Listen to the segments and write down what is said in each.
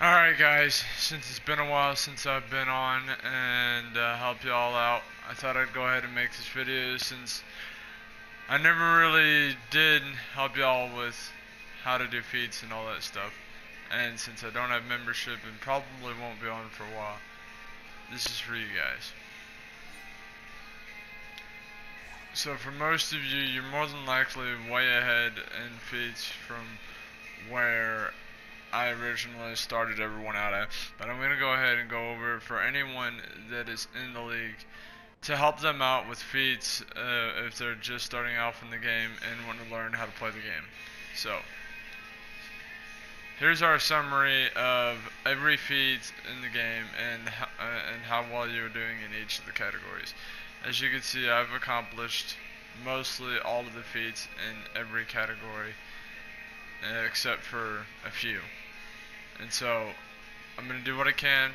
Alright guys, since it's been a while since I've been on and help y'all out, I thought I'd go ahead and make this video since I never really did help y'all with how to do feats and all that stuff. And since I don't have membership and probably won't be on for a while, this is for you guys. So for most of you, you're more than likely way ahead in feats from where I originally started everyone out at, but I'm going to go ahead and go over it for anyone that is in the league to help them out with feats if they're just starting off in the game and want to learn how to play the game. So here's our summary of every feat in the game and how well you're doing in each of the categories. As you can see, I've accomplished mostly all of the feats in every category except for a few. And so I'm going to do what I can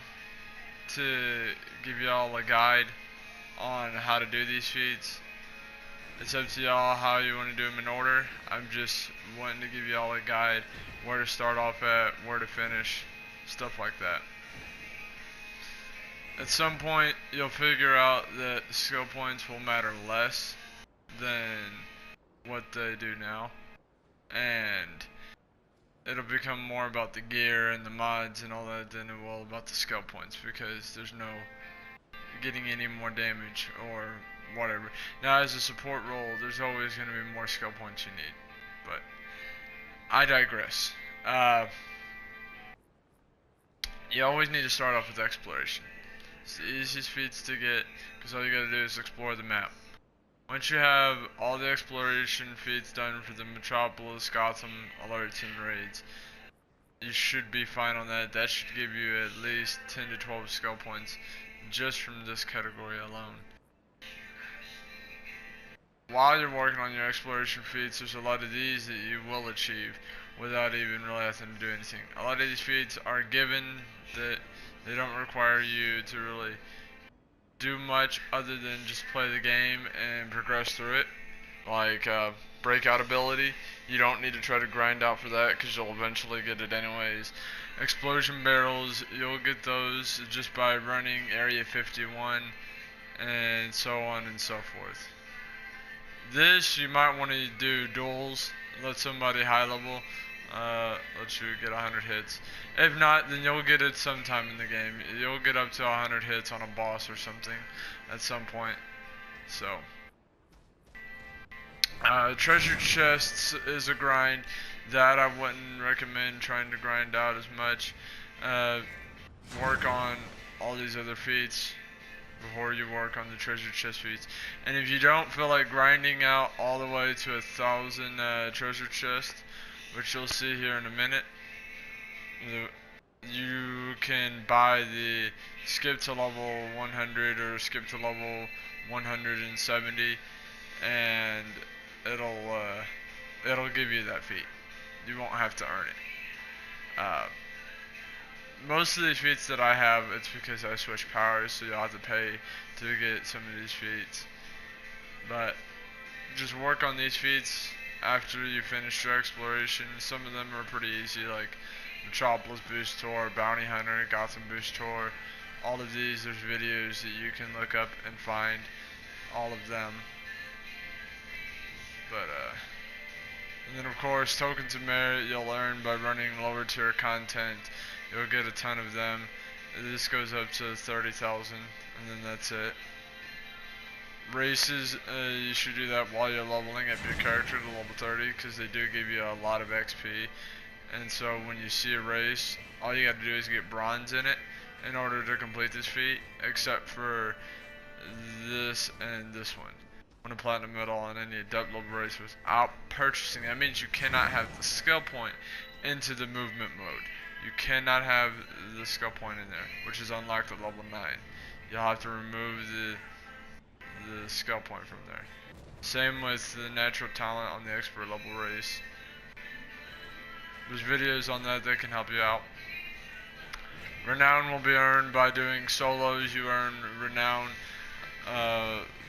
to give y'all a guide on how to do these feats. It's up to y'all how you want to do them in order. I'm just wanting to give y'all a guide where to start off at, where to finish, stuff like that. At some point you'll figure out that skill points will matter less than what they do now, and it'll become more about the gear and the mods and all that than it will about the skill points, because there's no getting any more damage or whatever. Now as a support role, there's always going to be more skill points you need, but I digress. You always need to start off with exploration. It's the easiest feats to get because all you got to do is explore the map. Once you have all the exploration feats done for the Metropolis, Gotham, alerts, and raids, you should be fine on that. That should give you at least 10 to 12 skill points just from this category alone. While you're working on your exploration feats, there's a lot of these that you will achieve without even really having to do anything. A lot of these feats are given that they don't require you to really do much other than just play the game and progress through it. Like breakout ability, you don't need to try to grind out for that because you'll eventually get it anyways. Explosion barrels, you'll get those just by running Area 51 and so on and so forth. This you might want to do duels, let somebody high level let you get 100 hits. If not, then you'll get it sometime in the game. You'll get up to 100 hits on a boss or something at some point. So treasure chests is a grind that I wouldn't recommend trying to grind out as much. Work on all these other feats before you work on the treasure chest feats. And if you don't feel like grinding out all the way to 1,000 treasure chests, which you'll see here in a minute, you can buy the skip to level 100 or skip to level 170, and it'll give you that feat. You won't have to earn it. Most of these feats that I have, it's because I switch powers, so you'll have to pay to get some of these feats. But just work on these feats after you finish your exploration. Some of them are pretty easy, like Metropolis Boost Tour, Bounty Hunter, Gotham Boost Tour. All of these, there's videos that you can look up and find all of them. But and then of course tokens of merit you'll earn by running lower tier content. You'll get a ton of them. This goes up to 30,000, and then that's it. Races, you should do that while you're leveling up your character to level 30, because they do give you a lot of XP. And so when you see a race, all you got to do is get bronze in it in order to complete this feat, except for this and this one. On a platinum medal on any depth level race without purchasing. That means you cannot have the skill point into the movement mode. You cannot have the skill point in there, which is unlocked at level 9. You'll have to remove the skill point from there. Same with the natural talent on the expert level race. There's videos on that can help you out. Renown will be earned by doing solos. You earn renown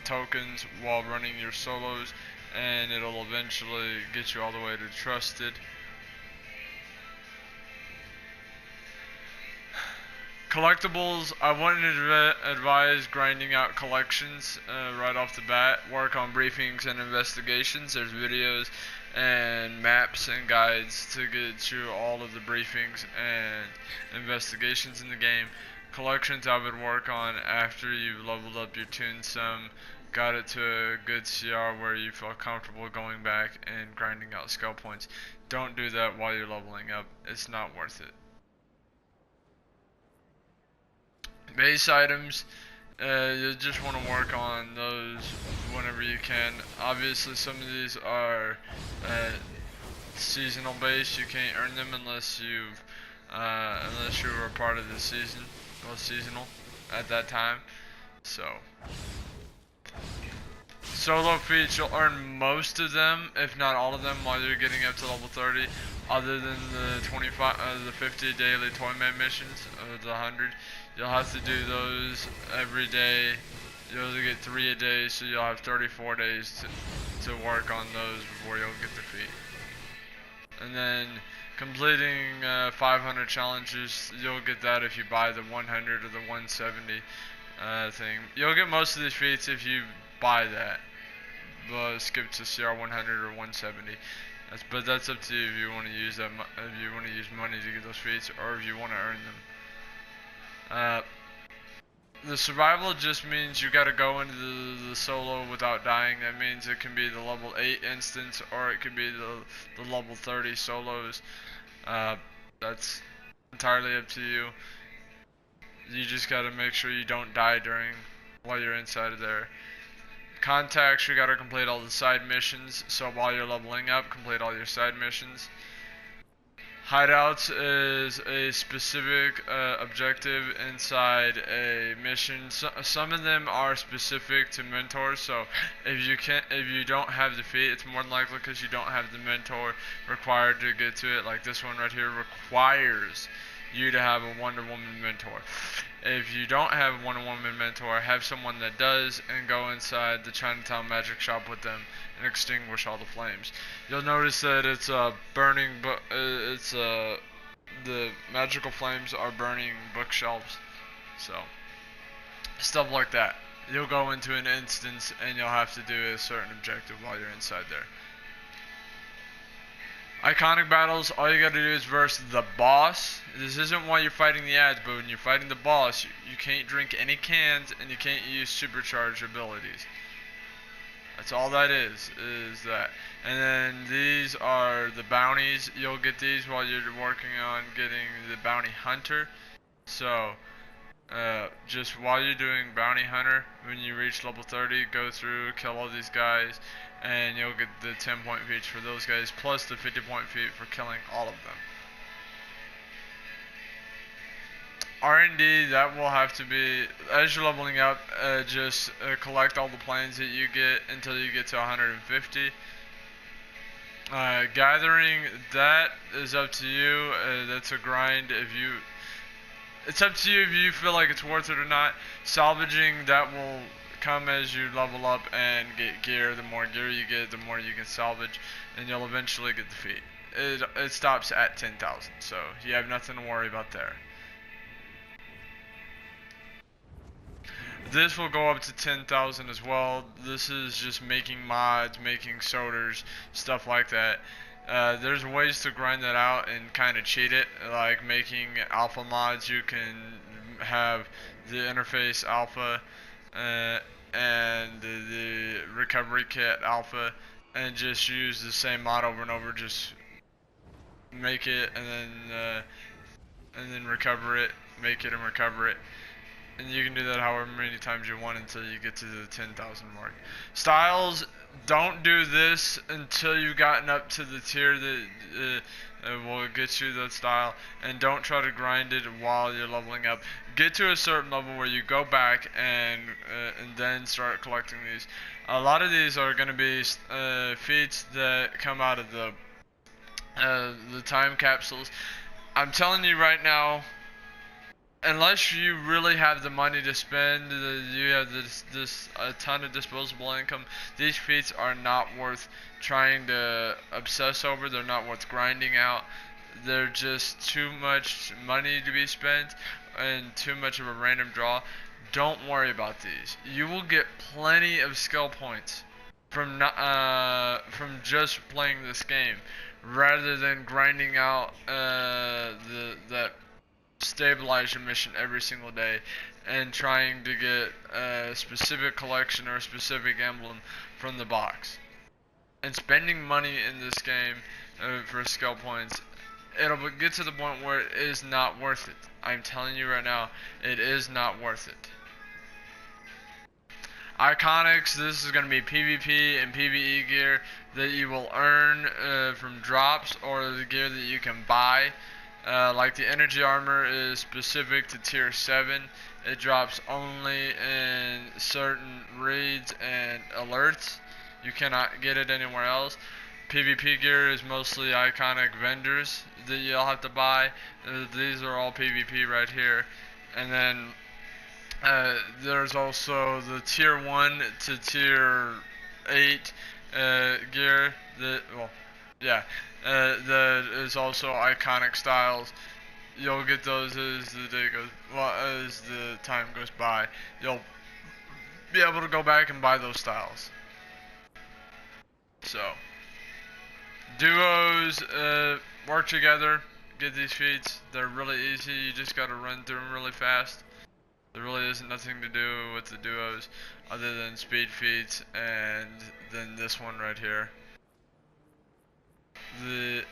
tokens while running your solos, and it'll eventually get you all the way to trusted. Collectibles, I wouldn't advise grinding out collections right off the bat. Work on briefings and investigations. There's videos and maps and guides to get you all of the briefings and investigations in the game. Collections I would work on after you've leveled up your tune some, got it to a good CR where you feel comfortable going back and grinding out skill points. Don't do that while you're leveling up. It's not worth it. Base items, you just want to work on those whenever you can. Obviously some of these are seasonal based. You can't earn them unless you were part of the season, well, seasonal at that time. So solo feats, you'll earn most of them, if not all of them, while you're getting up to level 30. Other than the 50 daily toyman missions, the 100, you'll have to do those every day. You'll only get 3 a day, so you'll have 34 days to work on those before you'll get the feat. And then completing 500 challenges, you'll get that if you buy the 100 or the 170 thing. You'll get most of these feats if you buy that. Skip to CR 100 or 170. But that's up to you if you want to use that. If you want to use money to get those feats, or if you want to earn them. The survival just means you got to go into the solo without dying. That means it can be the level 8 instance, or it could be the level 30 solos. That's entirely up to you. You just got to make sure you don't die while you're inside of there. Contacts, you gotta complete all the side missions, so while you're leveling up, complete all your side missions. Hideouts is a specific objective inside a mission. Some of them are specific to mentors, so if you don't have the feat, it's more than likely because you don't have the mentor required to get to it. Like this one right here requires you to have a Wonder Woman mentor. If you don't have a Wonder Woman mentor, have someone that does, and go inside the Chinatown Magic Shop with them and extinguish all the flames. You'll notice that it's burning, but the magical flames are burning bookshelves. So stuff like that. You'll go into an instance and you'll have to do a certain objective while you're inside there. Iconic battles, all you gotta do is verse the boss. This isn't while you're fighting the ads, but when you're fighting the boss, you can't drink any cans and you can't use supercharged abilities. That's all that is that. And then these are the bounties. You'll get these while you're working on getting the bounty hunter. So, just while you're doing bounty hunter, when you reach level 30, go through, kill all these guys, and you'll get the 10-point feats for those guys, plus the 50-point feat for killing all of them. R&D, that will have to be, as you're leveling up, just collect all the planes that you get until you get to 150. Gathering, that is up to you. That's a grind. It's up to you if you feel like it's worth it or not. Salvaging, that will come as you level up and get gear. The more gear you get, the more you can salvage, and you'll eventually get the feat. It stops at 10,000, so you have nothing to worry about there. This will go up to 10,000 as well. This is just making mods, making sorters, stuff like that. There's ways to grind that out and kind of cheat it, like making alpha mods. You can have the interface alpha and the recovery kit alpha, and just use the same mod over and over. Just make it and then recover it, make it and recover it. And you can do that however many times you want until you get to the 10,000 mark. Styles, don't do this until you've gotten up to the tier that will get you that style. And don't try to grind it while you're leveling up. Get to a certain level where you go back and then start collecting these. A lot of these are going to be feats that come out of the time capsules. I'm telling you right now, unless you really have the money to spend, you have a ton of disposable income, these feats are not worth trying to obsess over. They're not worth grinding out. they're just too much money to be spent and too much of a random draw. Don't worry about these. You will get plenty of skill points from from just playing this game, rather than grinding out that stabilizer mission every single day and trying to get a specific collection or a specific emblem from the box. And spending money in this game for skill points, it'll get to the point where it is not worth it. I'm telling you right now, it is not worth it. Iconics, this is going to be PvP and PvE gear that you will earn from drops, or the gear that you can buy. Like the energy armor is specific to tier 7. It drops only in certain raids and alerts. You cannot get it anywhere else. PvP gear is mostly iconic vendors that you'll have to buy. These are all PvP right here. And then there's also the tier 1 to tier 8 gear that, well, yeah, that is also iconic styles. You'll get those as the day goes, well, as the time goes by. You'll be able to go back and buy those styles. So, duos work together, get these feats. They're really easy. You just gotta run through them really fast. There really isn't nothing to do with the duos other than speed feats and then this one right here. There's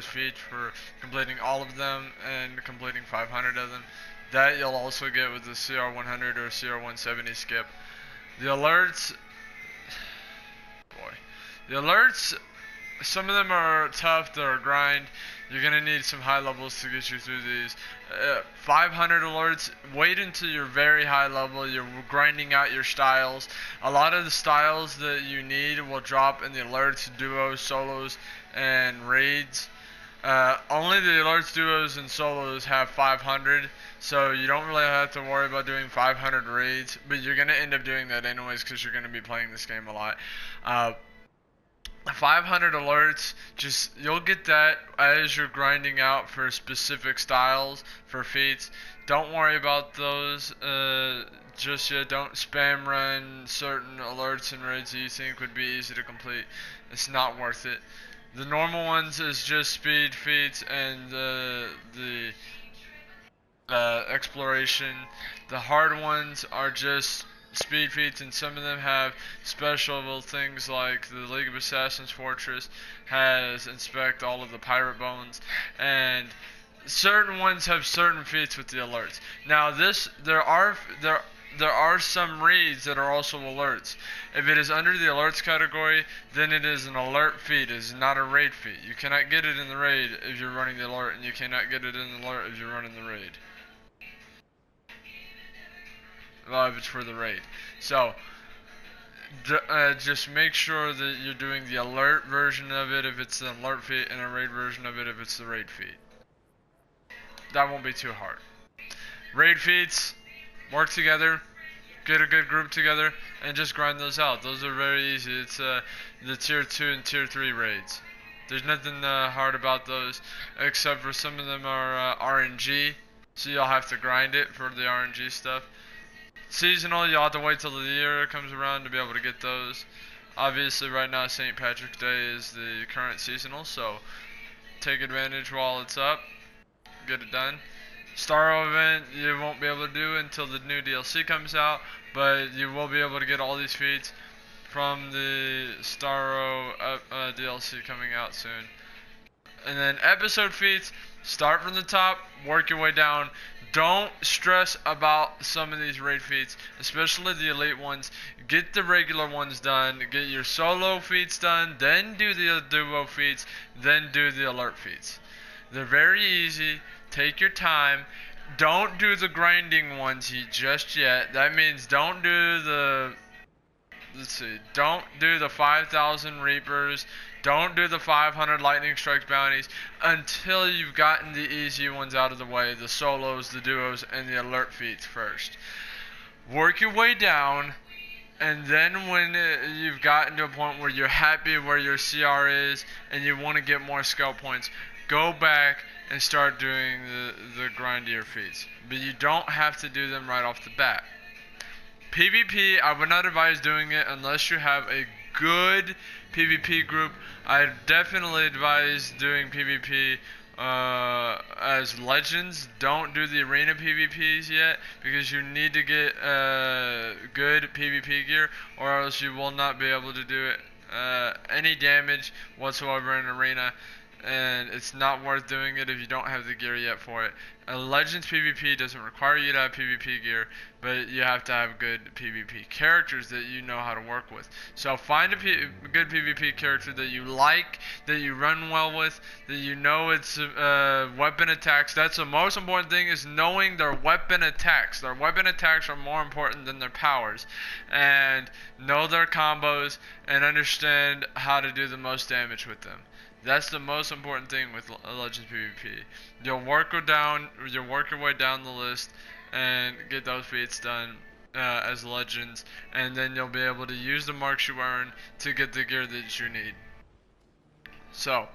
feats for completing all of them and completing 500 of them. That you'll also get with the CR100 or CR170 skip. The alerts, the alerts, some of them are tough, they're a grind. You're going to need some high levels to get you through these. 500 alerts, wait until you're very high level, you're grinding out your styles. A lot of the styles that you need will drop in the alerts, duos, solos, and raids. Only the alerts, duos, and solos have 500, so you don't really have to worry about doing 500 raids, but you're going to end up doing that anyways because you're going to be playing this game a lot. 500 alerts, just you'll get that as you're grinding out for specific styles for feats. Don't worry about those just yet. Don't spam run certain alerts and raids that you think would be easy to complete. It's not worth it. The normal ones is just speed feats and the exploration. The hard ones are just speed feats, and some of them have special things like the League of Assassins Fortress has inspect all of the pirate bones, and certain ones have certain feats with the alerts. Now there are some raids that are also alerts. If it is under the alerts category, then it is an alert feat. It is not a raid feat. You cannot get it in the raid if you're running the alert, and you cannot get it in the alert if you're running the raid. Well, if it's for the raid. So, just make sure that you're doing the alert version of it if it's the alert feat, and a raid version of it if it's the raid feat. That won't be too hard. Raid feats, work together, get a good group together, and just grind those out. Those are very easy. It's the tier 2 and tier 3 raids. There's nothing hard about those, except for some of them are RNG, so you'll have to grind it for the RNG stuff. Seasonal, you'll have to wait till the year comes around to be able to get those. Obviously, right now, St. Patrick's Day is the current seasonal, so take advantage while it's up. Get it done. Starro event, you won't be able to do until the new DLC comes out, but you will be able to get all these feats from the Starro DLC coming out soon. And then episode feats, start from the top, work your way down. Don't stress about some of these raid feats, especially the elite ones. Get the regular ones done, get your solo feats done, then do the duo feats, then do the alert feats. They're very easy. Take your time. Don't do the grinding ones just yet. That means don't do the, don't do the 5,000 Reapers. Don't do the 500 Lightning Strikes bounties until you've gotten the easy ones out of the way, the solos, the duos, and the alert feats first. Work your way down And then when you've gotten to a point where you're happy where your CR is and you want to get more skill points, go back and start doing the grindier feats. But you don't have to do them right off the bat. PvP, I would not advise doing it unless you have a good PvP group. I definitely advise doing PvP as legends. Don't do the arena PvPs yet because you need to get good PvP gear, or else you will not be able to do it any damage whatsoever in arena, and it's not worth doing it if you don't have the gear yet for it. A Legends PvP doesn't require you to have PvP gear, but you have to have good PvP characters that you know how to work with. So find a good PvP character that you like, that you run well with, that you know its weapon attacks. That's the most important thing, is knowing their weapon attacks. Their weapon attacks are more important than their powers. And know their combos and understand how to do the most damage with them. That's the most important thing with Legends PvP. You'll work your way down the list and get those feats done as legends, and then you'll be able to use the marks you earn to get the gear that you need. So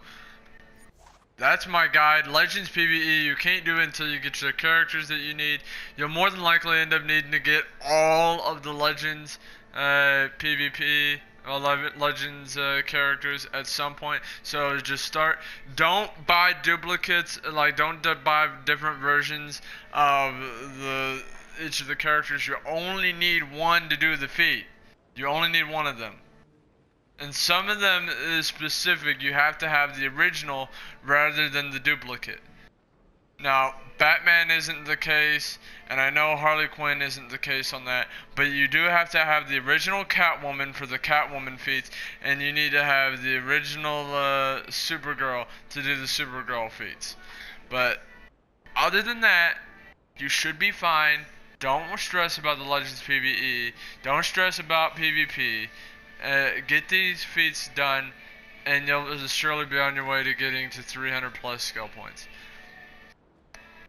that's my guide. Legends PvE, you can't do it until you get your characters that you need. You'll more than likely end up needing to get all of the Legends PvP Legends characters at some point. So just start. Don't buy duplicates. Like, don't buy different versions of each of the characters. You only need one to do the feat. You only need one of them. And some of them is specific. You have to have the original rather than the duplicate. Now, Batman isn't the case, and I know Harley Quinn isn't the case on that, but you do have to have the original Catwoman for the Catwoman feats, and you need to have the original Supergirl to do the Supergirl feats. But other than that, you should be fine. Don't stress about the Legends PvE. Don't stress about PvP. Get these feats done, and you'll surely be on your way to getting to 300 plus skill points.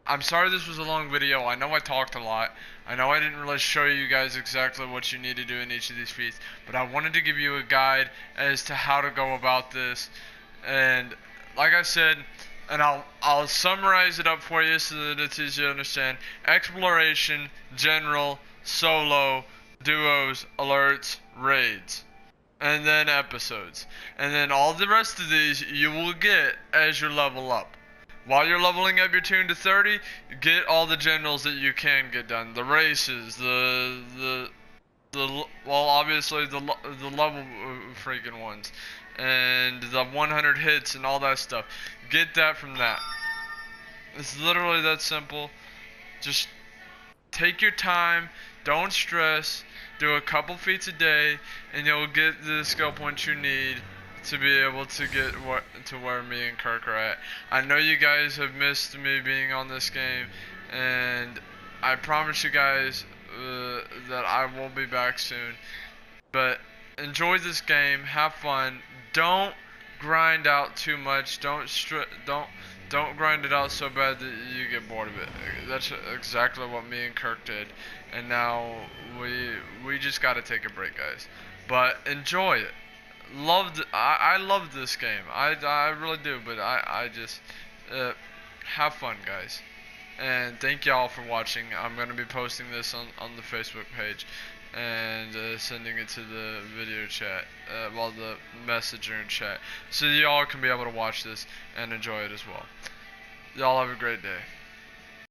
I'm sorry this was a long video. I know I talked a lot. I know I didn't really show you guys exactly what you need to do in each of these feats, but I wanted to give you a guide as to how to go about this. And like I said, and I'll summarize it up for you so that it's easy to understand. Exploration, general, solo, duos, alerts, raids, and then episodes. And then all the rest of these you will get as you level up. While you're leveling up your tune to 30, get all the generals that you can get done. The races, well, obviously the level freaking ones, and the 100 hits and all that stuff. Get that from that. It's literally that simple. Just take your time. Don't stress. Do a couple feats a day, and you'll get the skill points you need to be able to get to where me and Kirk are at. I know you guys have missed me being on this game, and I promise you guys that I will be back soon. But enjoy this game, have fun. Don't grind out too much. Don't grind it out so bad that you get bored of it. That's exactly what me and Kirk did, and now we just got to take a break, guys. But enjoy it. I love this game. I really do, but I just have fun, guys. And thank y'all for watching. I'm gonna be posting this on the Facebook page and sending it to the video chat, well, the messenger and chat, so y'all can be able to watch this and enjoy it as well. Y'all have a great day.